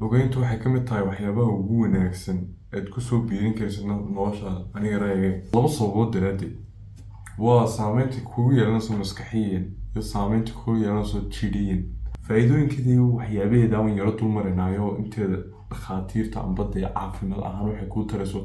lugeyntu waxay ka mid tahay waxyaabaha ugu wanaagsan eed kusoo biirin karaysa noloshaada. Aniga ra'yigayga laba sababood daraadeed. waa saameynta kugu yeelanayso maskaxiyan iyo saameynta kugu yeelanayso jidhiyan. faa'iidooyinkeedii waxyaabaheeda aan yaro dulmarinayo inteeda dhakhaatiirta amba dee caafimaad ahaan waxay kuu tarayso.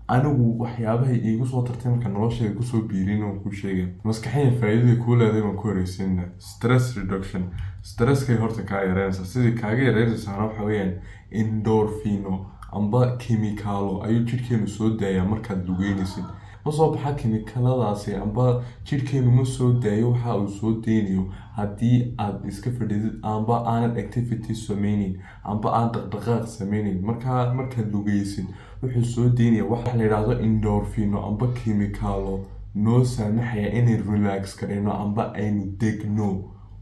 anigu waxyaabahay iigu soo tartay marka noloshayda kusoo biirin oo kuu sheegay. maskaxiyan faa'iidadii kuu leedahay waan ku horeysiinaa. stress reduction. stresskay horta kaa yareynaysaa. sidii kaaga yareynaysaana waxa weeyaan endorphino amba kimikaalo ayuu jidhkeenu soo daayaa markaad lugeynaysid. ma soo baxa kimikaladaasi amba jidhkeenu ma soo daayo waxa uu soo deynayo haddii aad iska fadhidid amba aanad activity sameynin amba aan dhaqdhaqaaq sameynin. markaad lugeysid wuxuu soo deynaya waxa la yidhaahdo endorphino amba kimikaalo noo saamaxaya inay relax karayno amba aynu degno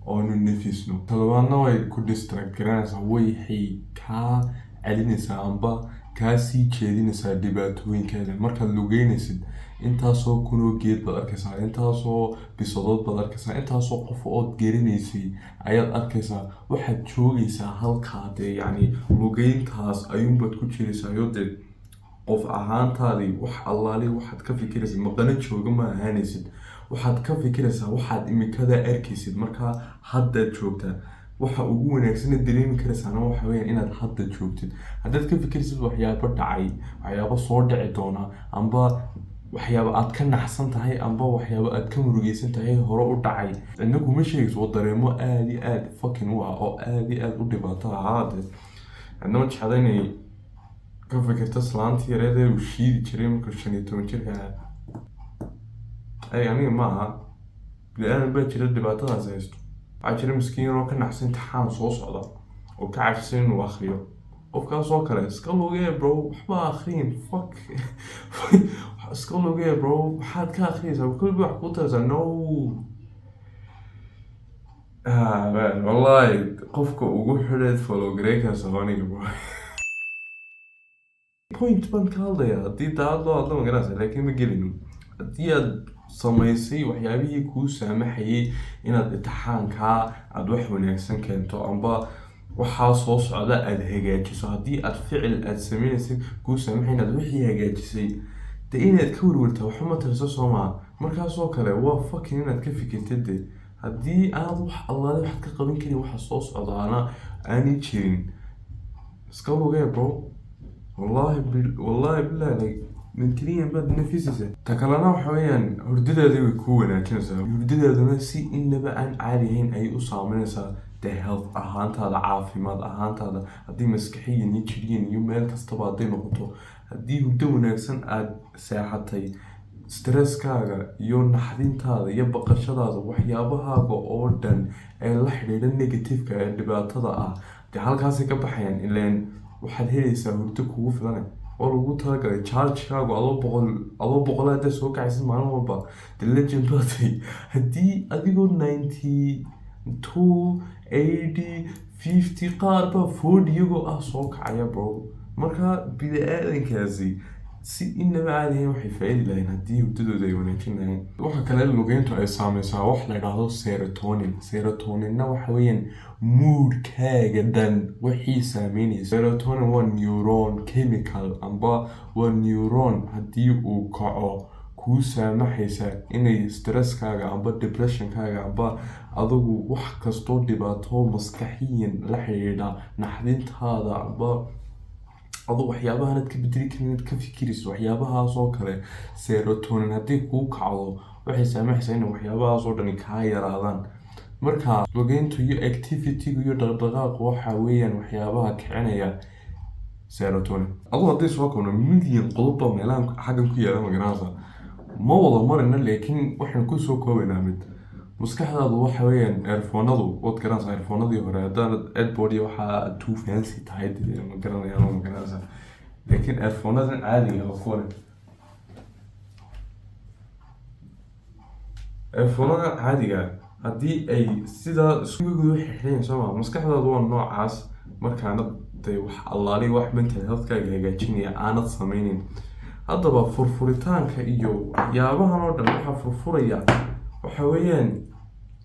oonu nafisno. talabaadna way ku distract garanaysaa. waxay kaa celinaysaa amba kaa sii jeedinaysaa dhibaatooyinkeeda. markaad lugeynaysid intaasoo kunoo geed baad arkaysaa, intaasoo bisadood baad arkaysaa, intaasoo qof ood gerinaysay ayaad arkaysaa. waxaad joogaysaa halkaa dee yacni lugeyntaas ayuunbaad ku jiraysaa. iyo dee qof ahaantaadii wax allaali waxaad ka fikiraysid maqana jooga ma ahaanaysid. waxaad ka fikiraysaa waxaad imikada arkaysid markaa haddaad joogtaa. waxa ugu wanaagsan ee dareemi karaysaana waxa weeyaan inaad hadda joogtid. haddaad ka fikiraysid waxyaabo dhacay, waxyaabo soo dhici doona, amba waxyaabo aad ka naxsan tahay amba waxyaabo aad ka murugeysan tahay hore u dhacay, cidna kuma sheegayso. waa dareemo aada iyo aada fucking u ah oo aada iyo aada u dhibaato ahaade. cidna ma jecla inay ka fikirto islaantii yareedee uu shiidi jiray markuu 15 jirka ahaa. aniga ma aha bini-aadan baa jira dhibaatadaas haysto. waxaa jira miskiin oo ka naxsan imtixaan soo socda oo ka cabsan inuu akhriyo. qofkaas oo kale iska lugee bro, waxba akhriyin fuck. iska lugee bro, waxaad ka akhriyaysaa kulbi wax kuu taraysaa no. wallahi qofka ugu xidheed follow gareekaas aniga bro. point baan ka hadlayaa. haddii daacad loo hadlo magaranaysa laakiin ma gelino. haddii aad samaysay waxyaabihii kuu saamaxayay inaad imtixaankaa aada wax wanaagsan keento amba waxaa soo socda aada hagaajiso. haddii aad ficil aada sameynaysid kuu saamaxay inaad wixii hagaajisay dee inaad ka warwartaa waxba ma tariso soo maa. markaasoo kale waa fucking inaad ka fikirtid de. haddii aad wax allaale waxaad ka qaban karin waxa soo socdaana aanay jirin iska lugee bro. wallahi billahi mentaliyan baad nafisaysa. ta kalena waxa weeyaan hurdadeeda way kuu wanaajinaysaa. hurdadeeduna si inaba aan caadi ahayn ayay u saameynaysaa dee health ahaantaada, caafimaad ahaantaada. haddii maskaxiyan iyo jidhiyan iyo meel kastaba hadday noqoto. haddii hurdo wanaagsan aada seexatay, stresskaaga iyo naxdintaada iyo baqashadaada waxyaabahaaga oo dhan ee la xidhiidha negativeka ee dhibaatada ah dee halkaasay ka baxayaan. ileen waxaad helaysaa hurdo kugu filan oo lagu talagalay. chargekaagu adoo boqol haddaad soo kacaysid maalin walba the legend baatay. haddii adigoo 92, 80, 50 qaar baa 40 iyagoo ah soo kacaya bro. marka bini-aadankaasi si inaba caadi ahayn waxay faa'iidi lahayn haddii hurdadooda ay wanaajin lahayn. waxa kale lugeyntu ay saameysaa wax la yidhaahdo serotonin. serotoninna waxa weeyaan moodkaaga dhan wixii saameynaysa. serotonin waa neuron chemical amba waa neuron haddii uu kaco kuu saamaxaysa inay stresskaaga amba depressionkaaga amba adigu wax kastoo dhibaato maskaxiyan la xidhiidha naxdintaada amba aduu waxyaabaha aad ka bedeli karin inaad ka fikirayso. waxyaabahaas oo kale serotonin haddii kuu kacdo waxay saamaxaysaa in waxyaabahaas oo dhani kaa yaraadaan. marka lugeyntu iyo activitygu iyo dhaqdhaqaaqu waxa weeyaan waxyaabaha kicinaya serotonin. aduu haddii soo koobno milyan qodobba meelahan xaggan ku yaala magaranaysa ma wada marina laakiin waxaan kusoo koobaynaa mid. maskaxdaadu waxa weeyaan earphonadu waad garanaysaa. earphonadii hore haddaanad airpod waxaa too fancy tahay ma garanayaan ma garanaysaa. laakiin earphonadan caadiga ah kuwan earphonada caadiga haddii ay sidaa iskugudu xirxireen soo maa maskaxdaadu waa noocaas. markaana dee wax allaali wax mental healthkaaga hagaajinaya aanad sameynin. haddaba furfuritaanka iyo waxyaabahan oo dhan waxaa furfuraya waxa weeyaan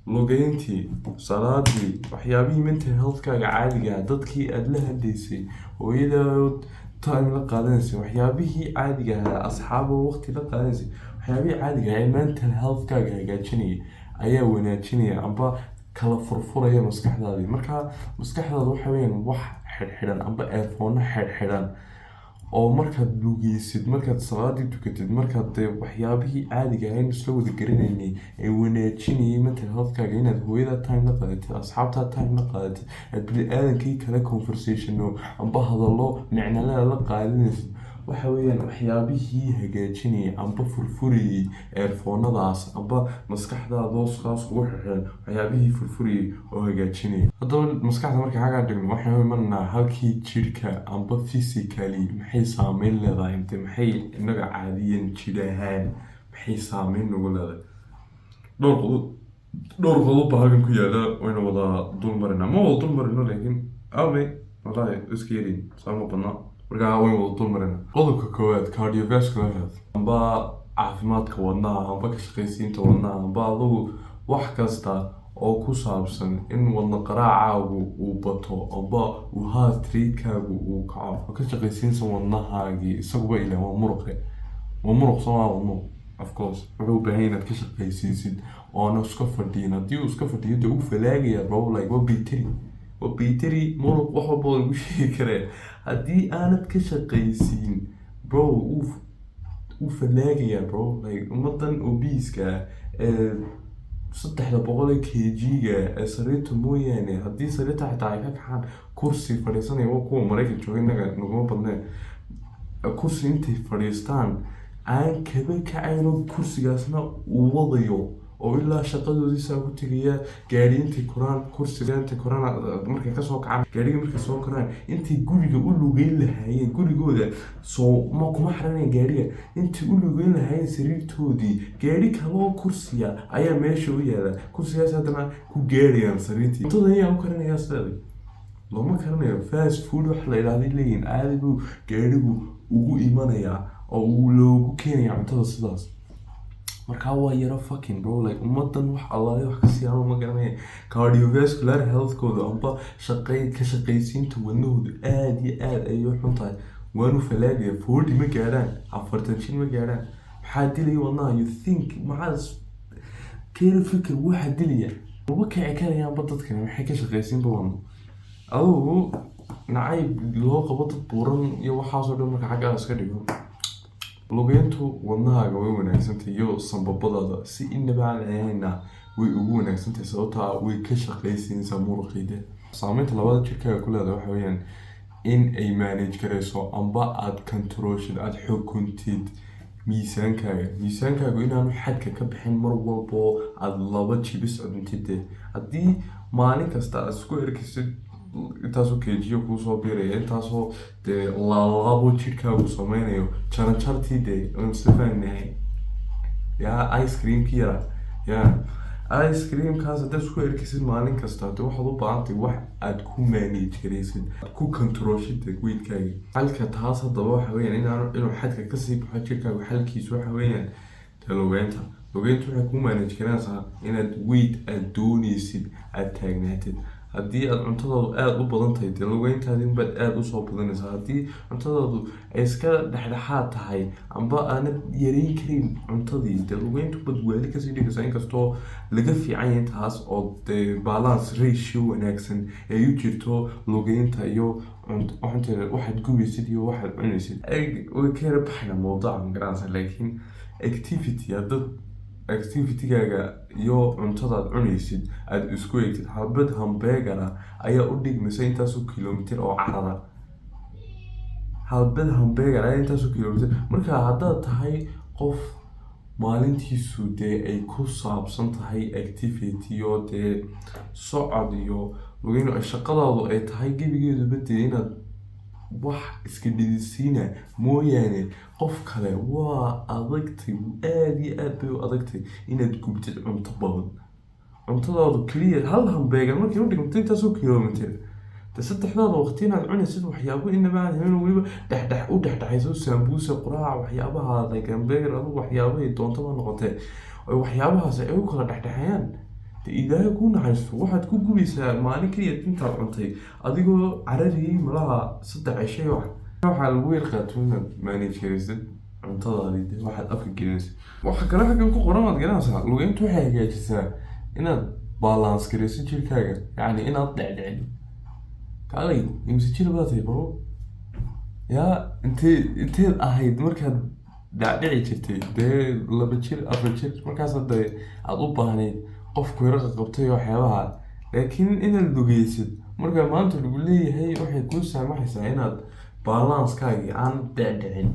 lugeyntii, salaadii, waxyaabihii mental healthkaaga caadiga ah, dadkii aad la hadlaysay, hooyadaad time la qaadanaysay, waxyaabihii caadiga ahaa, asxaabo waqti la qaadanaysay, waxyaabihii caadiga ah ee mental healthkaaga hagaajinaya ayaa wanaajinaya amba kala furfuraya maskaxdaadii. Marka maskaxdaada waxa weeyaan wax xidhxidhan amba earphone xidhxidhan oo markaad lugeysid, markaad salaadii tukatid, markaad waxyaabihii caadiga ahayn isla wada garanaynay ee wanaajinayay mental healthkaaga, inaad hooyada time la qaadatid, asxaabtaa time la qaadatid, aad bini-aadankii kale conversationo amba hadallo micnalada la qaadanaysid, waxa weeyaan waxyaabihii hagaajinayay amba furfurayay earphonadaas amba maskaxdaada kaas kugu xirxiran, waxyaabihii furfurayay oo hagaajinayay. Haddaba maskaxda marka xaggaa dhigno waxaan imanaa halkii jidhka amba physically maxay saameyn leedahay, inte maxay inaga caadiyan jidh ahaan maxay saameyn nagu leedahay. dhowr qodob baa halkan ku yaala, wayna wada dul marinaa, ma wada dul marino laakiin awey walahi iska yarin saama badnaa, markaa wayna wada dul marinaa. Qodobka koowaad cardiovascular health amba caafimaadka wadnaha amba ka shaqaysiinta wadnaha amba adugu wax kasta oo ku saabsan in wadna qaraacaagu uu bato amba uu heart rate-kaagu uu kaco, ka shaqaysiinsa wadnahaagii isaguba ilaa waa muruq somaa wadnuhu of course wuxuu u baahan yahay inaad ka shaqaysiisid oona iska fadhiyin. Haddii uu iska fadhiyo dee uu falaagaya bro, like waa bayteri muruq wax walba lagu sheegi karee. haddii aanad ka shaqaysiin bro uu falaagaya bro, like ummadan obiiska ee 300 kg-ga ee sariirta mooyaane, haddii sariirta xitaa ay ka kacaan kursi fadhiisanaya, waa kuwa Maraykan jooga inaga naguma badneen, kursi intay fadhiistaan aan kaba kacayno kursigaasna uu wadayo oo ilaa shaqadoodii saa ku tegaya, gaari intay koraan, kursiga intay koraan, markay kasoo kacaan gaariga markay soo koraan, intay guriga u lugeyn lahaayeen gurigooda ma kuma xiranayn gaariga, intay u lugeyn lahaayeen sariirtoodii, gaari kaloo kursiya ayaa meesha u yaala, kursigaas haddana ku gaarayaan sariirtii. Cuntada ayaa u karinayaa sideeda looma karinayo, fast food wax la yidhahday leeyihin, caadi buu gaarigu ugu imanayaa oo uu loogu keenaya cuntada sidaas. markaa waa yaro fucking bro, like ummadan wax allaale wax kasii ano ma garanaya. Cardiovascular healthkooda amba ka shaqaysiinta wadnahooda aad iyo aad ayay u xun tahay, waanu falaagaya. 40 ma gaadhaan, 40 ma gaadhaan, maxaa dilaya wadnaha? You think maxaas keena fikir waxa dilaya uba kici karayaanba dadkan maxay ka shaqaysiinba wadno. adugu nacayb loo qabo dad buuran iyo waxaasoo dhan marka xaggaa iska dhigo. lugeyntu wadnahaaga way wanaagsantahay iyo sanbabadaada si inaba aan ahayna way ugu wanaagsantahay, sababtaa way ka shaqaysiinaysaa muruqayda. saameynta labada jirkaaga ku leedahay waxa weeyaan in ay manage garayso amba aad controlshid, aad xukuntid miisaankaagu inaanu xadka ka bixin mar walbo aad 2 jibis cuntid. haddii maalin kasta aad isku erkisid intaasoo keejiyo kuusoo biiraya, intaasoo dee labo jirkaagu sameynayo jaranjartii dee nsafanahay yaa ice creamki yara yaa ice creamkaas haddaad isku erkisid maalin kasta, de waxaad u baahantay wax aad ku manage garaysid, ku controlshid weydkaaga. xalka taas haddaba waxa weeyaan inuu xadka kasii baxo jirkaagu, xalkiisu waxa weeyaan dee lugeynta waxay ku manage garaysaa inaad weyd aad doonaysid aad taagnaatid. haddii aad cuntadaadu aad u badan tahay dee lugeyntaadii baad aad usoo badanaysaa. haddii cuntadaadu ay iska dhexdhexaad tahay amba aanad yareyn karin cuntadii, dee lugeyntu bad waali kasii dhigaysaa. inkastoo laga fiican yahay taas oo dee balance ratio wanaagsan ay u jirto lugeynta iyo waxaad gubaysid iyo waxaad cunaysid. way ka yara baxayna mawduuca magaranaysa, laakiin activity-gaaga iyo cuntadaad cunaysid aad isku eegtid. habad hambeegana ayaa u dhigmaysa intaasoo kilomitir oo carara, marka haddaad tahay qof maalintiisu dee ay ku saabsan tahay activity iyo dee socod iyo lugeyn, shaqadaadu ay tahay gebigeeduba dee inaad wax iska dhidisiina mooyaane qof kale waa adagtay, aad iyo aad bay u adagtay inaad gubtid cunto badan. cuntadaadu keliya hal hambeegan markay u dhigmata intaasoo kilomitir, de 3daada waqti inaad cunaysid waxyaabo inaba aan hayn, weliba u dhexdhexayso sambuusa, quraac, waxyaabaha like hambeegar, adugu waxyaabahay doontaba noqotee waxyaabahaas ay u kala dhexdhexayaan, ilaahay kuu naxariisto waxaad ku gubaysaa maalin keliya intaad cuntay adigoo carariyey malaha 3 cishay waxaa lagu yar qaato inaad manage garaysid cuntadaadii waxaad afka gelinaysa waxa kale xaggan ku qoran waad garanaysaa lugeyntu waxay hagaajisaa inaad balance garaysid jirkaaga yacni inaad dhecdhicin kaalay imse jir baad tahay baro yaa inteed ahayd markaad dhacdhici jirtay dee 2 jir 4 jir markaas hadda aad u baahnayd qofku yara qabtay waxyaabaha laakiin inaad lugeysid marka maanta lagu leeyahay waxay kuu saamaxaysaa inaad balance-kaagii aan dhecdhicin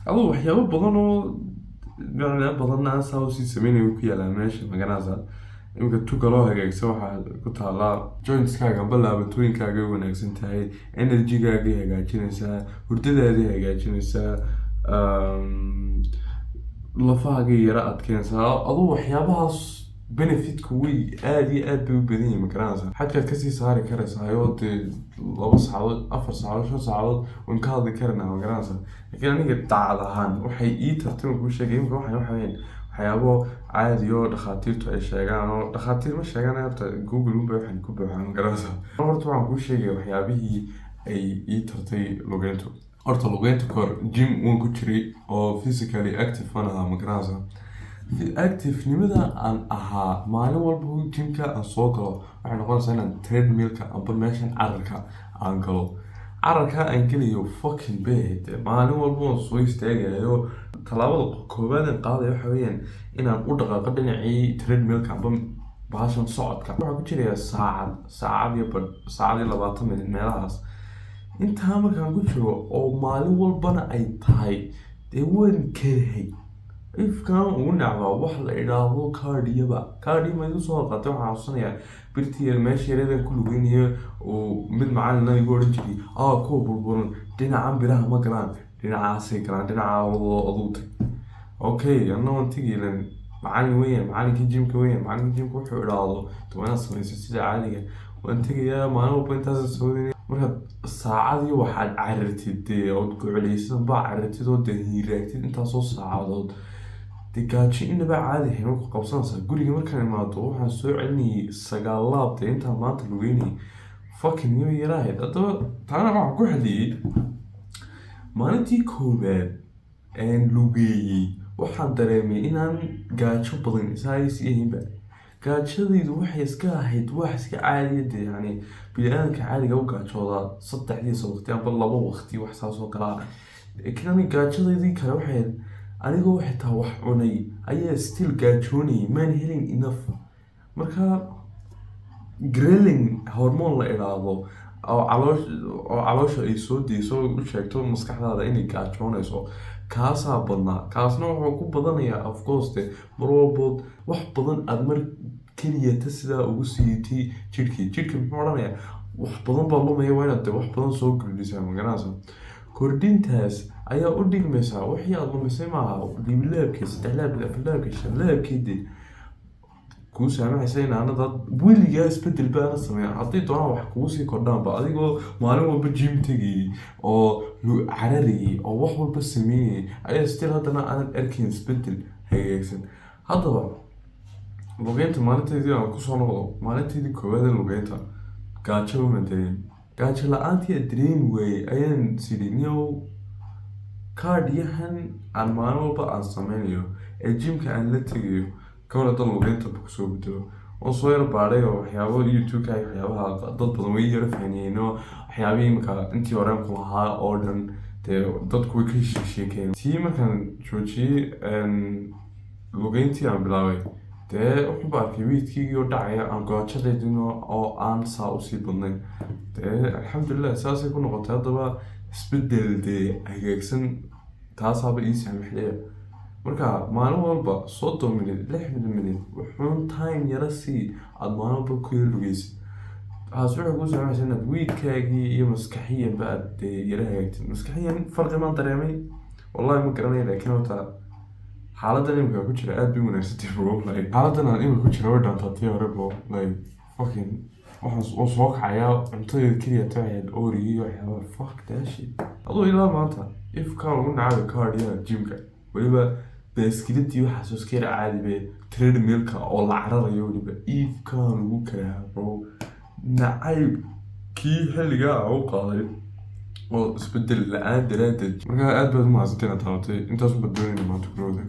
aduu waxyaabo badan oo macna badan aan saa usii sameynayo ku yaalaa meesha magaranaysaa imika tuka loo hagaagsan waxaa ku taalaa jointskaaga amba laabatooyinkaaga ay wanaagsan tahay energy-gaagay hagaajinaysaa hurdadaadii hagaajinaysaa lafahaagay yara adkeenaysaa aduu waxyaabahaas benefitka way aad iyo aad bay u badan yihiin magaranaysaa xagkaad kasii saari karaysaa ayoo dee 2 saacadood 4 saacadood 5 saacadood waan ka hadli karanaa magaranaysaa laakiin aniga daacad ahaan waxay ii tartay kuu sheegay imika waxaweyaan waxyaabo caadi oo dhakhaatiirtu ay sheegaan oo dhakhaatiir ma sheegaan horta google unbay waxaan ku buuxaan magaranaysaa horta waxaan kuu sheegay waxyaabihii ay ii tartay lugeyntu horta lugeynta kahor gym waan ku jiray oo physically active aan ahaa magaranaysaa active-nimada aan ahaa maalin walba gymka aan soo galo waxay noqonaysaa inaan treadmill-ka amba meeshan cararka aan galo cararka aan gelayo fucking bad maalin walba waan soo istaagayo talaabada koowaad aan qaadayo waxa weeyaan inaan u dhaqaaqo dhinacii treadmill-ka amba bahashan socodka waxaa ku jiraya saacad iyo 20 minute meelahaas intaa markaan ku jiro oo maalin walbana ay tahay dee waan karahay ifkaan ugu nacbaa wax la idhaahdo cardio ma igu soo halqaatay waxaan xasuusanayaa birtii meesha yareedan ku lugeynayo oo mid macalina igu odhan jiray kuwa burburan dhinacan biraha ma galaan dhinacaasay galaan dhinaca aduu tag okay anna waan tegiilan macalin weeyaan macalinkii jimka wuxuu idhaahdo waa inaad samayso sida caadiga waan tegayaa maalin walba intaasa soodanaya markaad saacadii waxaad carartid dee ood gocoleysan baa carartid oo dee hiiraagtid intaasoo saacadood gaajo inaba caadi ahayn marku qabsanaysaa guriga markaan imaado waxaan soo celinayay 9 laab dee intaan maanta lugeynayay fucking niyo yaraahayd haddaba taana waxaan ku xaliyey maalintii koowaad aan lugeeyey waxaan dareemay inaan gaajo badan isaaysi ahaynba gaajadaydu waxay iska ahayd wax iska caadiya dee yani bini-aadamka caadiga u gaajoodaa 3 waqti amba 2 waqti wax saas oo kale ah laakiin ani gaajadaydii kale waxay anigoo xitaa wax cunay ayaa still gaajoonayay maan helin enough marka ghrelin hormone la idhaahdo oo caloosha ay soo deyso u sheegto maskaxdaada inay gaajoonayso kaasaa badnaa kaasna wuxuu ku badanayaa of course de mar walbood wax badan aad mar keliyata sidaa ugu siitay jidhkii muxuu odhanayaa wax badan baa lumaya waa inaad de wax badan soo kordhisaa magaranaysa kordhintaas ayaa u dhigmaysaa wixii aad lumisay maaha libilaabkii 3 laab 4 laabkii 5 laabkii dee kuu saamaxaysa inaanadaad weligaa isbedel baana sameyn haddii doonaan wax kugu sii kordhaanba adigoo maalin walba gym tegayay oo cararayay oo wax walba sameynayay ayaa still haddana aanad arkayn isbedel hagaagsan haddaba lugeynta maalinteydii aan kusoo noqdo maalinteydii koowaad ee lugeynta gaajo uma dareemin gaajo la-aantii aan dareemi waayey ayaan sidhi niyow kaadhiyahan aan maalin walba aan sameynayo ee gymka aan la tegayo kawal hadan lugeynta kusoo bedelo waan soo yar baadhay oo waxyaabo youtube-ka waxyaabaha dad badan way yara fahniyeen oo waxyaabihii imika intii horeen ku lahaa oo dhan dee dadku way ka sheekeen tii markaan joojiyey lugeyntii aan bilaabay dee wuxuuba arkay weydkiigii oo dhacaya aan gaajadaydin oo aan saa usii badnayn dee alxamdulilah saasay ku noqotay haddaba isbedel dee hagaagsan taasaaba ii saamaxdaya marka maalin walba 30 minute 60 minute wuxuun time yara sii aad maalin walba ku yara lugeysid waxaas wuxuu kuu saamaxaysa inaad weydkaagii iyo maskaxiyanba aad dee yara hagaagtid maskaxiyan farqi maan dareemay wallahi ma garanaya laakiin horta xaaladan imika ku jira aad bay wanaagsantay bro like xaaladan aan imika ku jira way dhaantaatay hore bro like fucking waxaan soo kacayaa cuntadeeda keliya tacayd oorigii waxyaaba fuck that shit adoo ilaa maanta if kaan ugu nacabi cardio gymka weliba baaskiladii waxaas oo iska yar caadi be treadmillka oo la cararayo weliba iifkaan ugu karaa bro nacaybkii xilligaa u qaaday oo isbedel la-aan daraadeed markaa aad baad u mahadsanteen aad taabatay intaas u badbadanayna maanta kulooda